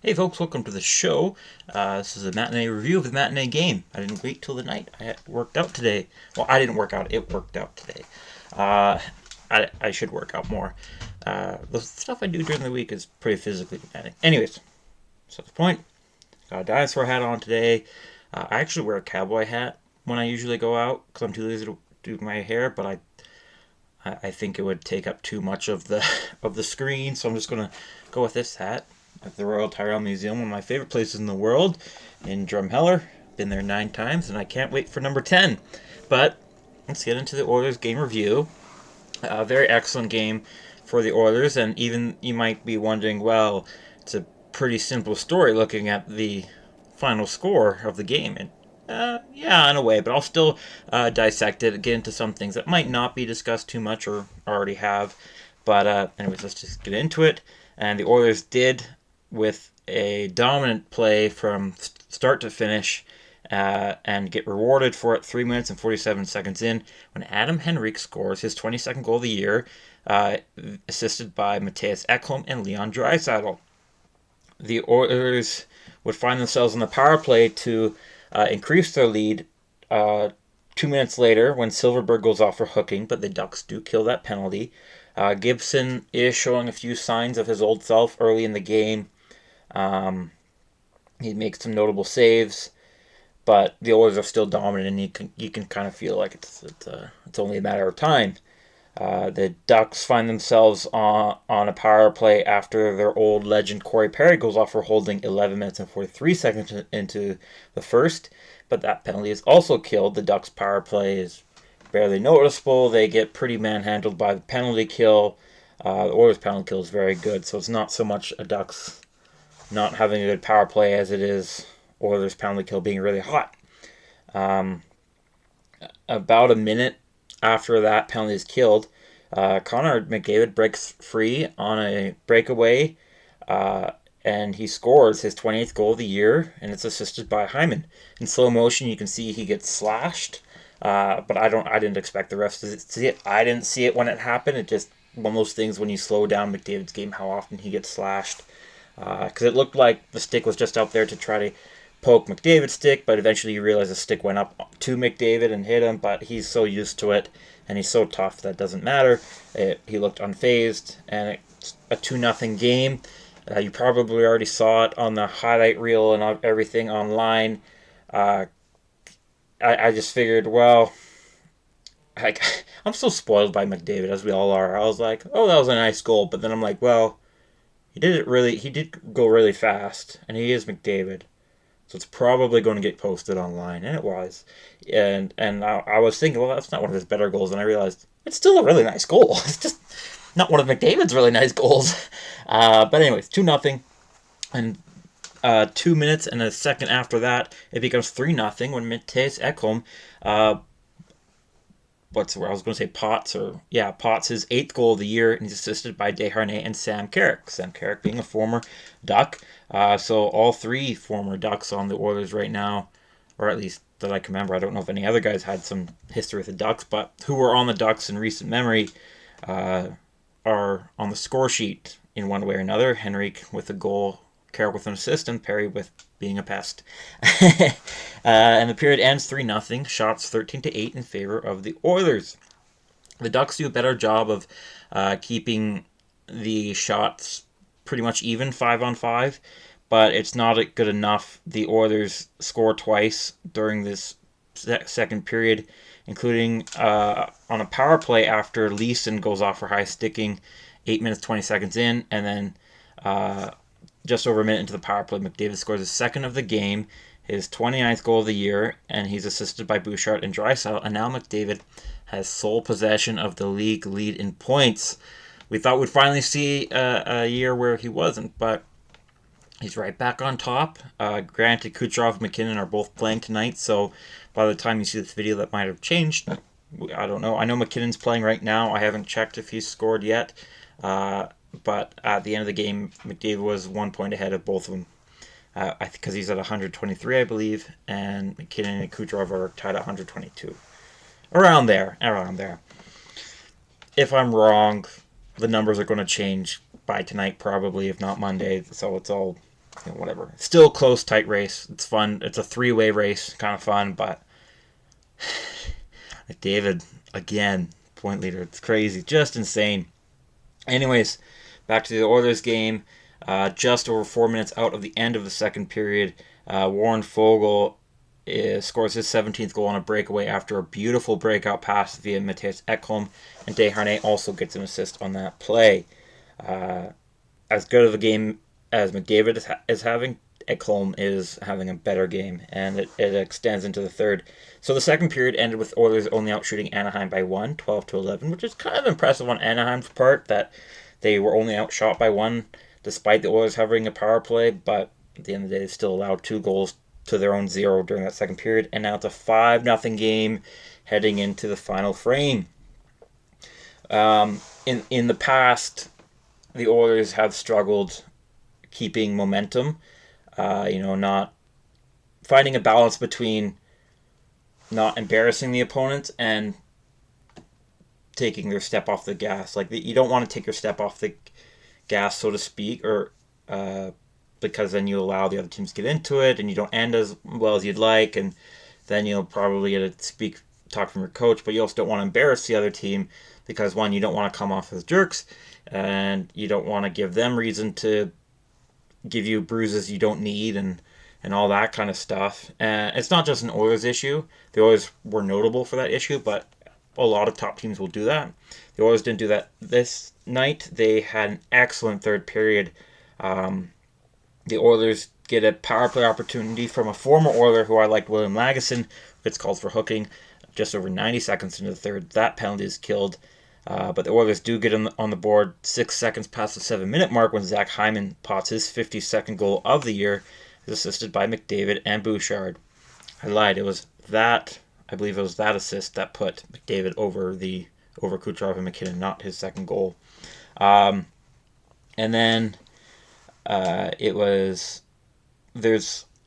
Hey folks, welcome to the show. This is a matinee review of the matinee game. I didn't wait till the night. I worked out today. Well, I didn't work out. It worked out today. Uh, I should work out more. The stuff I do during the week is pretty physically demanding. Anyways, so the point. Got a dinosaur hat on today. I actually wear a cowboy hat when I usually go out because I'm too lazy to do my hair, but I think it would take up too much of the of the screen, so I'm just gonna go with this hat at the Royal Tyrrell Museum, one of my favorite places in the world, in Drumheller. Been there 9 times, and I can't wait for number 10. But let's get into the Oilers game review. A very excellent game for the Oilers, and even you might be wondering, well, it's a pretty simple story looking at the final score of the game. And yeah, in a way, but I'll still dissect it, get into some things that might not be discussed too much or already have. But anyways, let's just get into it. And the Oilers did, with a dominant play from start to finish, and get rewarded for it 3 minutes and 47 seconds in when Adam Henrique scores his 22nd goal of the year, assisted by Matthias Ekholm and Leon Draisaitl. The Oilers would find themselves in the power play to increase their lead 2 minutes later when Silverberg goes off for hooking, but the Ducks do kill that penalty. Gibson is showing a few signs of his old self early in the game. He makes some notable saves, but the Oilers are still dominant, and you can kind of feel like it's only a matter of time. The Ducks find themselves on a power play after their old legend Corey Perry goes off for holding 11 minutes and 43 seconds into the first, but that penalty is also killed. The Ducks power play is barely noticeable. They get pretty manhandled by the penalty kill. The Oilers penalty kill is very good, so it's not so much a Ducks not having a good power play as it is Oilers penalty kill being really hot. About a minute after that penalty is killed, Connor McDavid breaks free on a breakaway, and he scores his 28th goal of the year, and it's assisted by Hyman. In slow motion, you can see he gets slashed, but I didn't expect the refs to see it. I didn't see it when it happened. It just one of those things when you slow down McDavid's game, how often he gets slashed, because it looked like the stick was just out there to try to poke McDavid's stick, but eventually you realize the stick went up to McDavid and hit him, but he's so used to it, and he's so tough that it doesn't matter. He looked unfazed, and it's a 2-0 game. You probably already saw it on the highlight reel and everything online. I just figured, well, I'm so spoiled by McDavid, as we all are. I was like, oh, that was a nice goal, but then I'm like, well, he did go really fast, and he is McDavid. So it's probably going to get posted online, and it was. And I was thinking, well, that's not one of his better goals, and I realized it's still a really nice goal. It's just not one of McDavid's really nice goals. But anyways, 2-0, and 2 minutes and a second after that, it becomes 3-0 when Matthias Ekholm, what's where I was going to say Potts his 8th goal of the year, and he's assisted by Desharnais and Sam Carrick. Sam Carrick being a former Duck, so all three former Ducks on the Oilers right now, or at least that I can remember. I don't know if any other guys had some history with the Ducks, but who were on the Ducks in recent memory are on the score sheet in one way or another. Henrique with a goal, Carrick with an assist, and Perry with being a pest. And the period ends 3-0, shots 13-8 in favor of the Oilers. The Ducks do a better job of keeping the shots pretty much even 5-on-5, but it's not good enough. The Oilers score twice during this second period, including on a power play after Leeson goes off for high sticking 8 minutes 20 seconds in, and then just over a minute into the power play, McDavid scores his second of the game, his 29th goal of the year, and he's assisted by Bouchard and Draisaitl, and now McDavid has sole possession of the league lead in points. We thought we'd finally see a year where he wasn't, but he's right back on top. Granted, Kucherov and McKinnon are both playing tonight, so by the time you see this video, that might have changed. I don't know. I know McKinnon's playing right now. I haven't checked if he's scored yet. But at the end of the game, McDavid was 1 point ahead of both of them. Because he's at 123, I believe, and McKinnon and Kucherov are tied at 122. Around there. If I'm wrong, the numbers are going to change by tonight, probably, if not Monday. So it's all whatever. Still a close, tight race. It's fun. It's a three-way race, kind of fun, but McDavid, again, point leader. It's crazy. Just insane. Anyways, back to the Oilers game. Just over 4 minutes out of the end of the second period, Warren Foegele scores his 17th goal on a breakaway after a beautiful breakout pass via Mattias Ekholm, and Desharnais also gets an assist on that play. As good of a game as McDavid is having, Ekholm is having a better game, and it extends into the third. So the second period ended with Oilers only outshooting Anaheim by 1, 12-11, which is kind of impressive on Anaheim's part that they were only outshot by 1 despite the Oilers having a power play, but at the end of the day, they still allowed 2 goals to their own 0 during that second period, and now it's a 5-0 game heading into the final frame. In the past, the Oilers have struggled keeping momentum, not finding a balance between not embarrassing the opponent and taking their step off the gas. Like, you don't want to take your step off the gas, so to speak, or because then you allow the other teams to get into it, and you don't end as well as you'd like, and then you'll probably get to talk from your coach, but you also don't want to embarrass the other team because, one, you don't want to come off as jerks, and you don't want to give them reason to give you bruises you don't need and all that kind of stuff. And it's not just an Oilers issue. The Oilers were notable for that issue, but a lot of top teams will do that. The Oilers didn't do that this night. They had an excellent third period. The Oilers get a power play opportunity from a former Oiler who I liked, William Lagesson. It's called for hooking just over 90 seconds into the third. That penalty is killed. But the Oilers do get on the board 6 seconds past the 7-minute mark when Zach Hyman pots his 52nd goal of the year, assisted by McDavid and Bouchard. I lied. I believe it was that assist that put McDavid over Kucherov and McKinnon, not his second goal. And then there's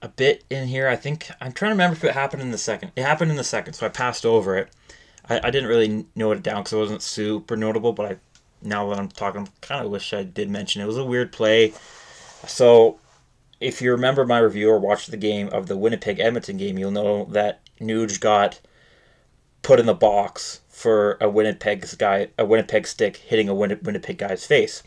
a bit in here, I'm trying to remember if it happened in the second. It happened in the second, so I passed over it. I didn't really note it down because it wasn't super notable, but now that I'm talking, I kind of wish I did mention it. It was a weird play. So if you remember my review or watched the game of the Winnipeg-Edmonton game, you'll know that Nuge got put in the box for a Winnipeg stick hitting a Winnipeg guy's face.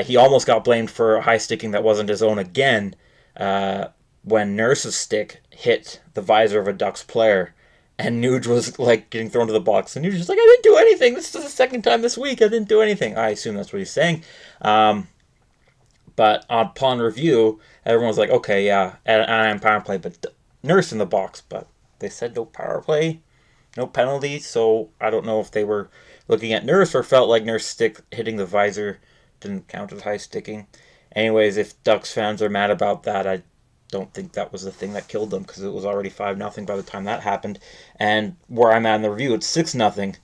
He almost got blamed for high sticking that wasn't his own again when Nurse's stick hit the visor of a Ducks player. And Nuge was like getting thrown to the box. And Nuge was like, I didn't do anything. This is the second time this week. I didn't do anything. I assume that's what he's saying. But upon review, everyone was like, okay, yeah, Anaheim power play, but Nurse in the box. But they said no power play, no penalty. So I don't know if they were looking at Nurse or felt like Nurse stick hitting the visor didn't count as high sticking. Anyways, if Ducks fans are mad about that, I don't think that was the thing that killed them because it was already 5-0 by the time that happened. And where I'm at in the review, it's 6-0.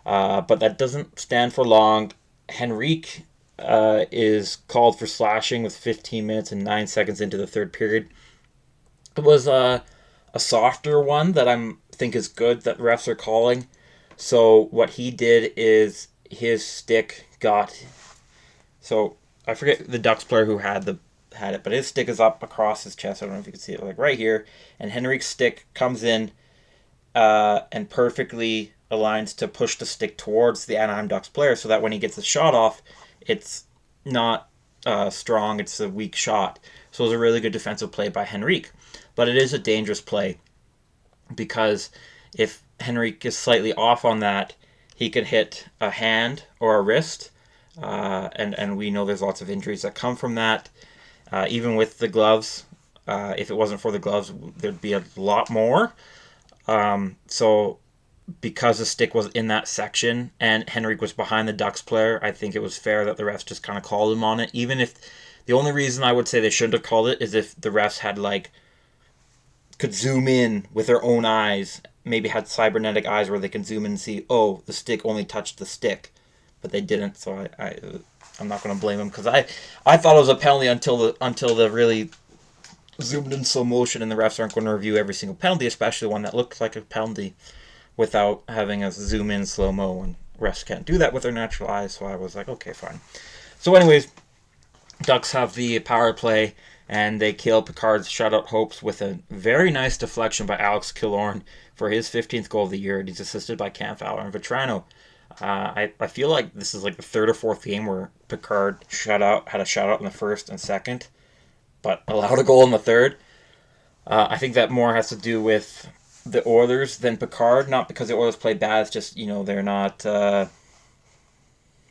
But that doesn't stand for long. Henrique is called for slashing with 15 minutes and 9 seconds into the third period. It was a softer one that I think is good that refs are calling. So what he did is his stick got... So I forget the Ducks player who had it, but his stick is up across his chest. I don't know if you can see it, like right here. And Henrique's stick comes in and perfectly aligns to push the stick towards the Anaheim Ducks player so that when he gets the shot off, it's not strong, it's a weak shot. So it was a really good defensive play by Henrique. But it is a dangerous play because if Henrique is slightly off on that, he could hit a hand or a wrist. And we know there's lots of injuries that come from that. Even with the gloves, if it wasn't for the gloves, there'd be a lot more. So because the stick was in that section and Henrique was behind the Ducks player, I think it was fair that the refs just kind of called him on it. Even if the only reason I would say they shouldn't have called it is if the refs had could zoom in with their own eyes, maybe had cybernetic eyes where they can zoom in and see, oh, the stick only touched the stick. But they didn't, so I'm not going to blame them because I thought it was a penalty until the really zoomed in slow motion, and the refs aren't going to review every single penalty, especially one that looks like a penalty, without having us zoom in slow mo. And refs can't do that with their natural eyes, so I was like, okay, fine. So, anyways, Ducks have the power play, and they kill Picard's shutout hopes with a very nice deflection by Alex Killorn for his 15th goal of the year. And he's assisted by Cam Fowler and Vetrano. I feel like this is like the third or fourth game where Picard had a shutout in the first and second, but allowed a goal in the third. I think that more has to do with the Oilers than Picard. Not because the Oilers play bad. It's just they're not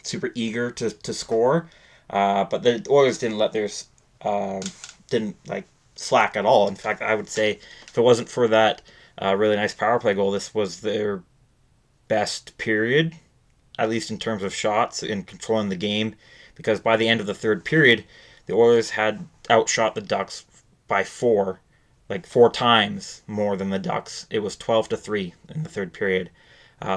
super eager to score. But the Oilers didn't let theirs didn't like slack at all. In fact, I would say if it wasn't for that really nice power play goal, this was their best period, at least in terms of shots and controlling the game. Because by the end of the third period, the Oilers had outshot the Ducks by four times more than the Ducks. It was 12-3 in the third period.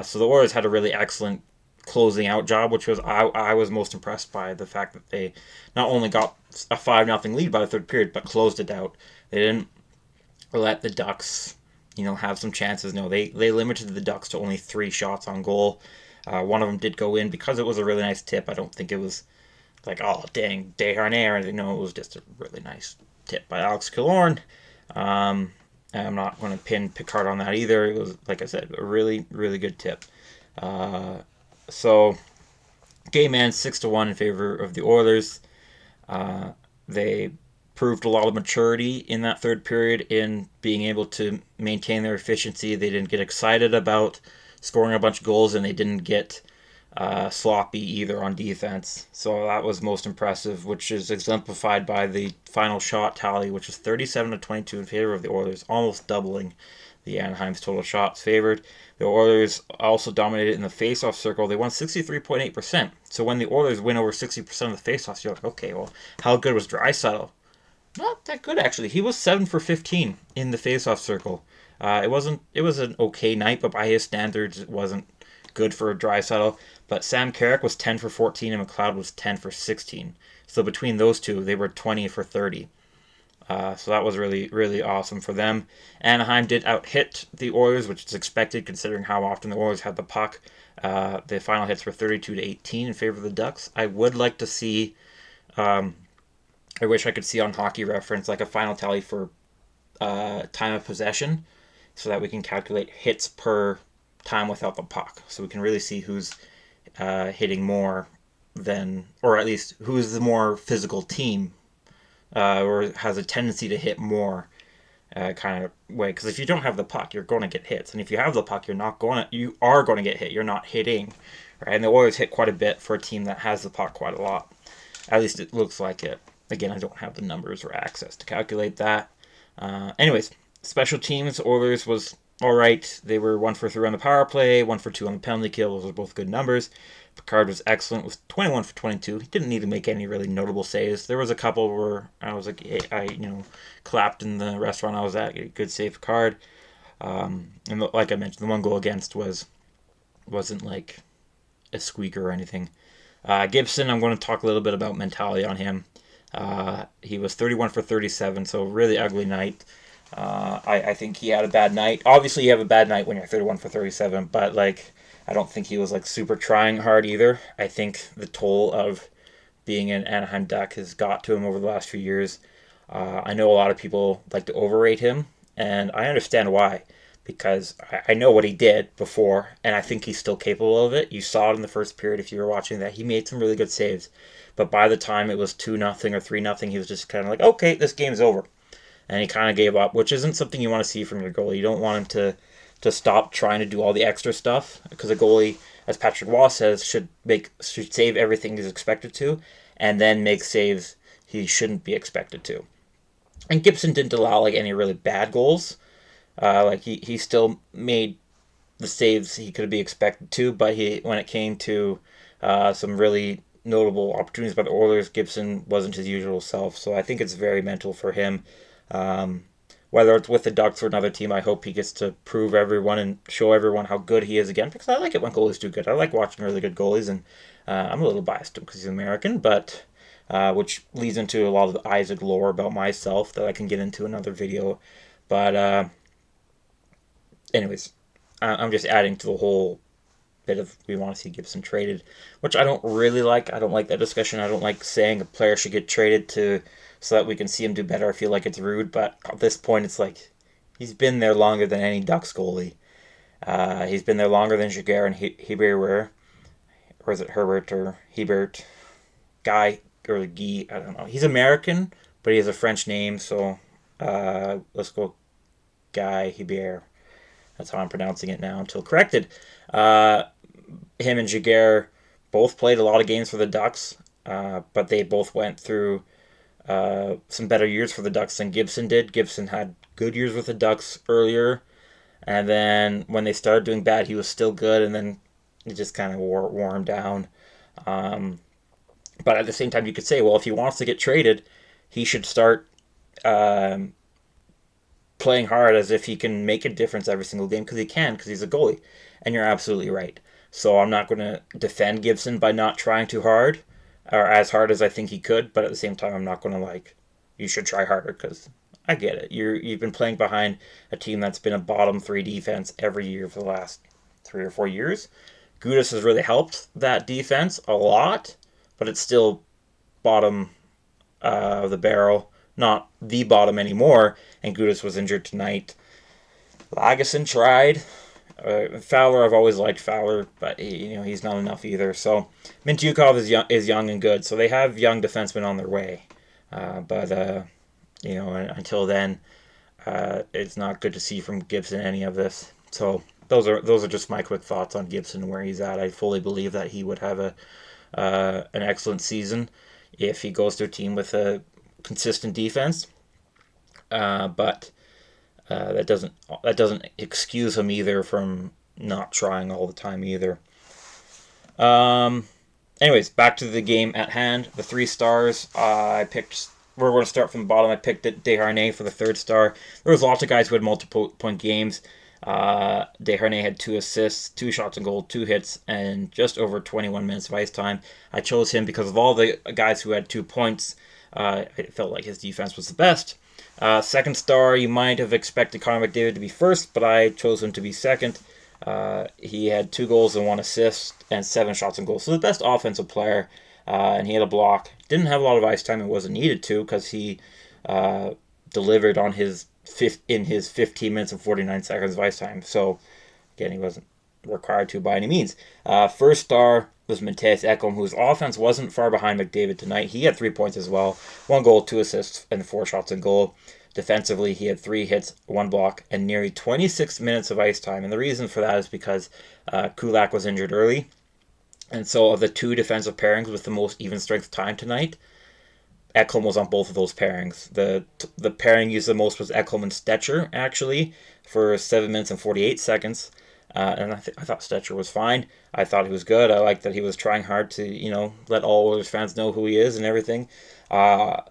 So the Oilers had a really excellent closing out job, which was I was most impressed by the fact that they not only got a 5-0 lead by the third period, but closed it out. They didn't let the Ducks, have some chances. No, they limited the Ducks to only 3 shots on goal. One of them did go in because it was a really nice tip. I don't think it was like, oh, dang, Desharnais or anything. No, it was just a really nice tip by Alex Killorn. I'm not going to pin Picard on that either. It was, like I said, a really, really good tip. So, game ends 6-1 in favor of the Oilers. They proved a lot of maturity in that third period in being able to maintain their efficiency. They didn't get excited about scoring a bunch of goals, and they didn't get sloppy either on defense. So that was most impressive, which is exemplified by the final shot tally, which was 37-22 in favor of the Oilers, almost doubling the Anaheim's total shots favored. The Oilers also dominated in the faceoff circle. They won 63.8%. So when the Oilers win over 60% of the faceoffs, you're like, okay, well, how good was Draisaitl? Not that good, actually. He was 7 for 15 in the faceoff circle. It was an okay night, but by his standards, it wasn't good for Draisaitl. But Sam Carrick was 10 for 14 and McLeod was 10 for 16. So between those two, they were 20 for 30. So that was really, really awesome for them. Anaheim did out-hit the Oilers, which is expected considering how often the Oilers had the puck. The final hits were 32-18 in favor of the Ducks. I would like to see, I wish I could see on Hockey Reference like a final tally for time of possession so that we can calculate hits per time without the puck. So we can really see who's hitting more than, or at least who's the more physical team or has a tendency to hit more kind of way. Because if you don't have the puck, you're going to get hits, and if you have the puck, you are going to get hit. You're not hitting, right? And the Oilers hit quite a bit for a team that has the puck quite a lot. At least it looks like it. Again, I don't have the numbers or access to calculate that. Anyways, special teams, Oilers was all right. They were 1 for 3 on the power play, 1 for 2 on the penalty kill. Those are both good numbers. Picard was excellent, was 21 for 22. He didn't need to make any really notable saves. There was a couple where I was like, hey, I clapped in the restaurant I was at. Good save, Picard. And like I mentioned, the one goal against wasn't like a squeaker or anything. Gibson, I'm going to talk a little bit about mentality on him. He was 31 for 37, so really ugly night. I think he had a bad night. Obviously, you have a bad night when you're 31 for 37, but I don't think he was super trying hard either. I think the toll of being an Anaheim Duck has got to him over the last few years. I know a lot of people like to overrate him, and I understand why. Because I know what he did before, and I think he's still capable of it. You saw it in the first period if you were watching that. He made some really good saves. But by the time it was 2-0 or 3-0, he was just kind of like, okay, this game's over. And he kind of gave up, which isn't something you want to see from your goalie. You don't want him to stop trying to do all the extra stuff, because a goalie, as Patrick Waugh says, should save everything he's expected to, and then make saves he shouldn't be expected to. And Gibson didn't allow any really bad goals. He still made the saves he could be expected to, but when it came to some really notable opportunities by the Oilers, Gibson wasn't his usual self. So I think it's very mental for him. Whether it's with the Ducks or another team, I hope he gets to prove everyone and show everyone how good he is again, because I like it when goalies do good. I like watching really good goalies, and I'm a little biased because he's American, but which leads into a lot of the Isaac lore about myself that I can get into another video. But anyways, I'm just adding to the whole bit of we want to see Gibson traded, which I don't really like. I don't like that discussion. I don't like saying a player should get traded to so that we can see him do better. I feel like it's rude, but at this point, it's like he's been there longer than any Ducks goalie. He's been there longer than Jaguar and Hebert, or is it Herbert or Hebert? Guy or Guy, I don't know. He's American, but he has a French name, so let's go Guy Hebert. That's how I'm pronouncing it now until corrected. Uh, Him and Jaguar both played a lot of games for the Ducks, but they both went through some better years for the Ducks than Gibson did. Gibson had good years with the Ducks earlier, and then when they started doing bad, he was still good, and then it just kind of wore him down. Um, but at the same time, you could say, well, if he wants to get traded, he should start um, playing hard as if he can make a difference every single game because he can because he's a goalie. And you're absolutely right. So I'm not going to defend Gibson by not trying too hard or as hard as I think he could, but at the same time, I'm not going to like you should try harder because I get it. You've been playing behind a team that's been a bottom three defense every year for the last 3 or 4 years. Gudas has really helped that defense a lot, but it's still bottom of the barrel, not the bottom anymore. And Gudas was injured tonight. Lagesson tried. Fowler, I've always liked Fowler, but he's not enough either. So Mintyukov is young and good. So they have young defensemen on their way, but until then, it's not good to see from Gibson any of this. So those are just my quick thoughts on Gibson and where he's at. I fully believe that he would have an excellent season if he goes to a team with a consistent defense. But that doesn't excuse him either from not trying all the time either. Um, Anyways, back to the game at hand. The 3 stars I picked. We're going to start from the bottom. I picked Desharnais for the 3rd star. There was lots of guys who had multiple point games. Desharnais had 2 assists, 2 shots on goal, 2 hits, and just over 21 minutes of ice time. I chose him because of all the guys who had 2 points. I felt like his defense was the best. 2nd star, you might have expected Connor McDavid to be first, but I chose him to be second. He had 2 goals and 1 assist and 7 shots on goal. So the best offensive player, and he had a block. Didn't have a lot of ice time and wasn't needed to because he delivered on his 15 minutes and 49 seconds of ice time. So again, he wasn't required to by any means. 1st star was Mattias Ekholm, whose offense wasn't far behind McDavid tonight. He had 3 points as well. 1 goal, 2 assists, and 4 shots on goal. Defensively, he had 3 hits, 1 block, and nearly 26 minutes of ice time. And the reason for that is because Kulak was injured early. And so of the 2 defensive pairings with the most even strength time tonight, Ekholm was on both of those pairings. The pairing used the most was Ekholm and Stetcher, actually, for 7 minutes and 48 seconds. And I thought Stetcher was fine. I thought he was good. I liked that he was trying hard to, let all Oilers fans know who he is and everything. And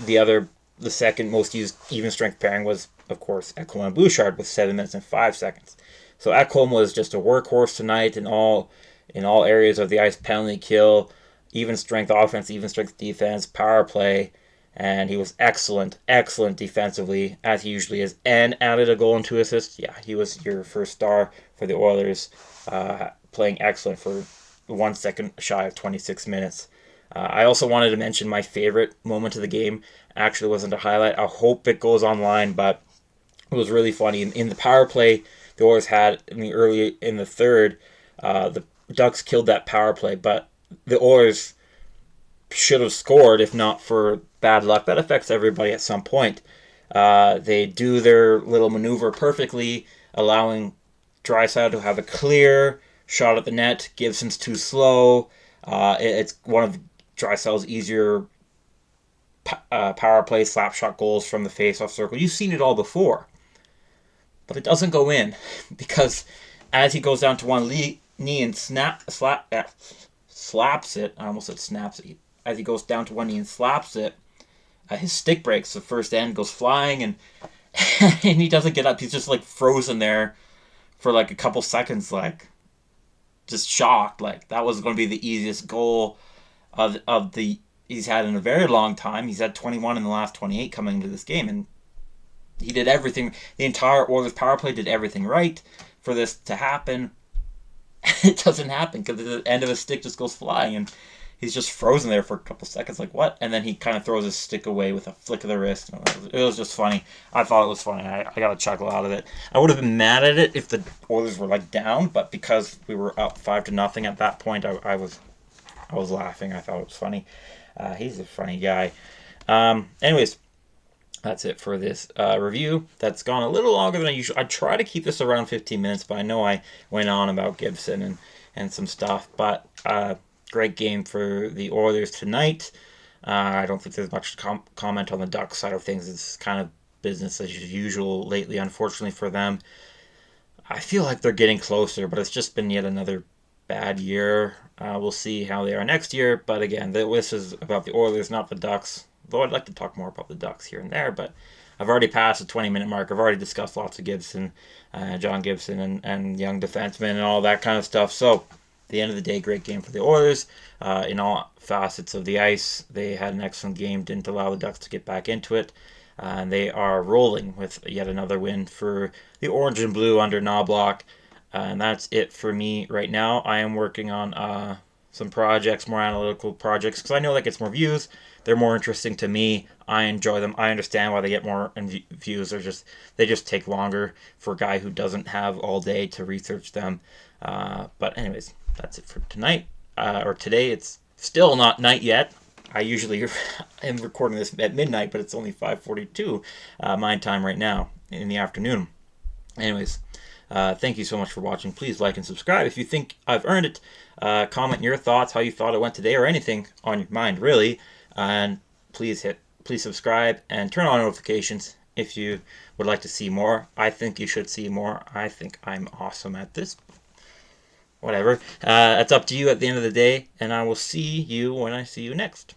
the second most used even strength pairing was, of course, Ekholm and Bouchard with 7 minutes and 5 seconds. So Ekholm was just a workhorse tonight in all areas of the ice: penalty kill, even strength offense, even strength defense, power play, and he was excellent defensively, as he usually is, and added a goal and 2 assists. Yeah, he was your 1st star for the Oilers, playing excellent for 1 second shy of 26 minutes. I also wanted to mention my favorite moment of the game. Actually wasn't a highlight. I hope it goes online, but it was really funny. In the power play the Oilers had in the third, the Ducks killed that power play, but the Oilers should have scored if not for bad luck. That affects everybody at some point. They do their little maneuver perfectly, allowing Draisaitl to have a clear shot at the net. Gibson's too slow. It's one of Draisaitl's easier power play slap shot goals from the face-off circle. You've seen it all before. But it doesn't go in because as he goes down to one knee and slaps it, I almost said snaps it. As he goes down to one knee and slaps it, his stick breaks. The first end goes flying and and he doesn't get up. He's just like frozen there for like a couple seconds, like just shocked. Like that was going to be the easiest goal of the he's had in a very long time. He's had 21 in the last 28 coming into this game, and he did everything. The entire Oilers power play did everything right for this to happen. It doesn't happen because the end of his stick just goes flying, and he's just frozen there for a couple seconds, like what? And then he kind of throws his stick away with a flick of the wrist. It was just funny. I thought it was funny. I got a chuckle out of it. I would have been mad at it if the Oilers were like down, but because we were up 5-0 at that point, I was laughing. I thought it was funny. He's a funny guy. Anyways, that's it for this review. That's gone a little longer than I usually. I try to keep this around 15 minutes, but I know I went on about Gibson and some stuff. But great game for the Oilers tonight. I don't think there's much to comment on the Ducks side of things. It's kind of business as usual lately, unfortunately for them. I feel like they're getting closer, but it's just been yet another bad year. We'll see how they are next year. But again, this is about the Oilers, not the Ducks. Though I'd like to talk more about the Ducks here and there, but I've already passed the 20-minute mark. I've already discussed lots of Gibson, John Gibson, and young defensemen and all that kind of stuff. So, at the end of the day, great game for the Oilers. In all facets of the ice, they had an excellent game, didn't allow the Ducks to get back into it. And they are rolling with yet another win for the Orange and Blue under Knobloch. And that's it for me right now. I am working on some projects, more analytical projects, because I know that gets more views. They're more interesting to me. I enjoy them. I understand why they get more views. They just take longer for a guy who doesn't have all day to research them. But anyways, that's it for tonight or today. It's still not night yet. I usually am recording this at midnight, but it's only 5:42 my time right now in the afternoon. Anyways, thank you so much for watching. Please like and subscribe if you think I've earned it. Comment your thoughts, how you thought it went today, or anything on your mind, really. And please subscribe and turn on notifications if you would like to see more. I think you should see more. I think I'm awesome at this. Whatever. It's up to you at the end of the day, and I will see you when I see you next.